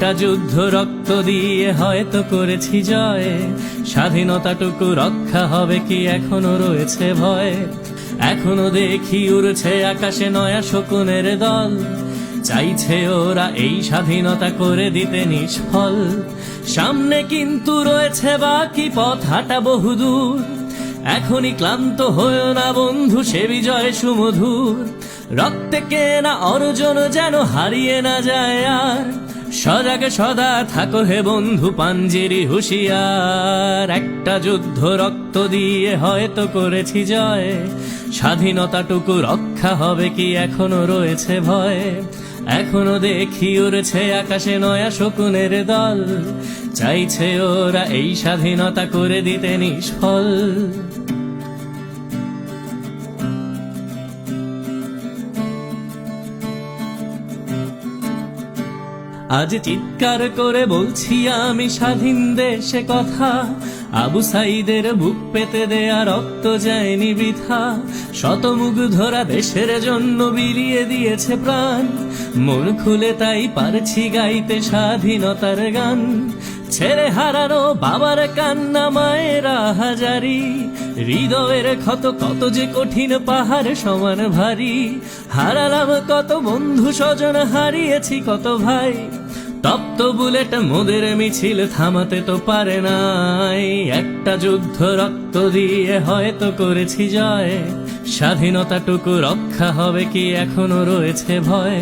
একটা যুদ্ধ রক্ত দিয়ে হয়তো করেছি জয়, স্বাধীনতাটুকু রক্ষা হবে কি এখনো রয়েছে ভয়। এখনো দেখি উড়ছে আকাশে নয়া শকুনের দল, চাইছে ওরা এই স্বাধীনতা করে দিতে নিষ্ফল। সামনে কিন্তু রয়েছে বাকি পথ হাঁটা বহুদূর, এখনই ক্লান্ত হয়েও না বন্ধু, সে বিজয় সুমধুর। রক্তে কেনা অর্জন যেন হারিয়ে না যায় আর, সজাগে সদা থাকো হে বন্ধু পাঞ্জেরি হুঁশিয়ার। একটা যুদ্ধ রক্ত দিয়ে হয়তো করেছি জয়, স্বাধীনতাটুকু রক্ষা হবে কি এখনো রয়েছে ভয়। এখনো দেখি উড়ছে আকাশে নয়া শকুনের দল, চাইছে ওরা এই স্বাধীনতা করে দিতে নিষ্ফল। আজ চিৎকার করে বলছি আমি স্বাধীন দেশে কথা, আবু সাইদের বুক পেতে দেয়া রক্ত যায়নি বৃথা। শতমুগ্ধরা দেশের জন্য বিলিয়ে দিয়েছে প্রাণ, মন খুলে তাই পারছি গাইতে স্বাধীনতার গান। ছেড়ে হারানো বাবার কান্না, মায়ের হাজারি, হৃদয়ের ক্ষত কত যে কঠিন পাহাড় সমান ভারী। হারালাম কত বন্ধু স্বজন, হারিয়েছি কত ভাই, তপ্ত বুলেট মোদের মিছিল থামাতে তো পারে নাই। একটা যুদ্ধ রক্ত দিয়ে হয়তো করেছি জয়, স্বাধীনতাটুকু রক্ষা হবে কি এখনো রয়েছে ভয়।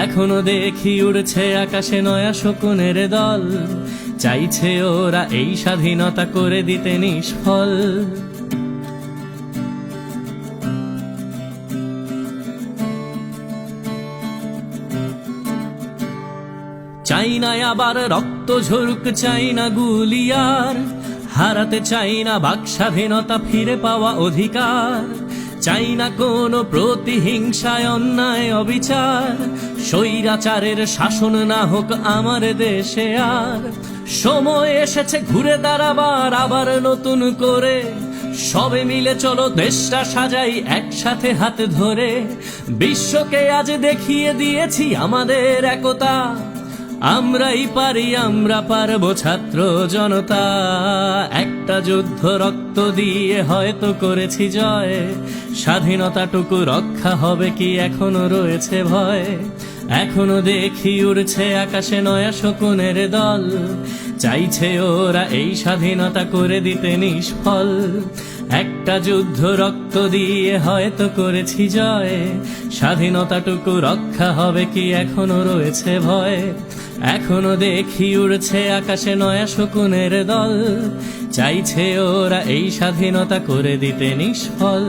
এখনো দেখি উড়ছে আকাশে নয়া শকুনের দল, চাইছে ওরা এই স্বাধীনতা করে দিতে নিষ্ফল। চাই না আবার রক্ত ঝরুক, চাই না গুলিয়ার, হারাতে চাই না বাক স্বাধীনতা, ফিরে পাওয়া অধিকার। চাই না কোনো প্রতিহিংসায় অন্যায় অবিচার, স্বৈরাচারের শাসন না হোক আমার দেশে আর। সময় এসেছে ঘুরে দাঁড়াবার আবার নতুন করে, সবে মিলে চলো দেশটা সাজাই একসাথে হাত ধরে। বিশ্বকে আজ দেখিয়ে দিয়েছি আমাদের একতা, আমরাই পারি, আমরা পারবো ছাত্র জনতা। একটা যুদ্ধ রক্ত দিয়ে হয়তো করেছি জয়, স্বাধীনতাটুকু রক্ষা হবে কি এখনো রয়েছে ভয়। এখনো দেখি উড়ছে আকাশে নয়া শকুনের দল, চাইছে ওরা এই স্বাধীনতা করে দিতে নিষ্ফল। একটা যুদ্ধ রক্ত দিয়ে হয়তো করেছি জয়, স্বাধীনতাটুকু রক্ষা হবে কি এখনো রয়েছে ভয়। এখনো দেখি উড়ছে আকাশে নয়া শকুনের দল, চাইছে ওরা এই স্বাধীনতা করে দিতে নিষ্ফল।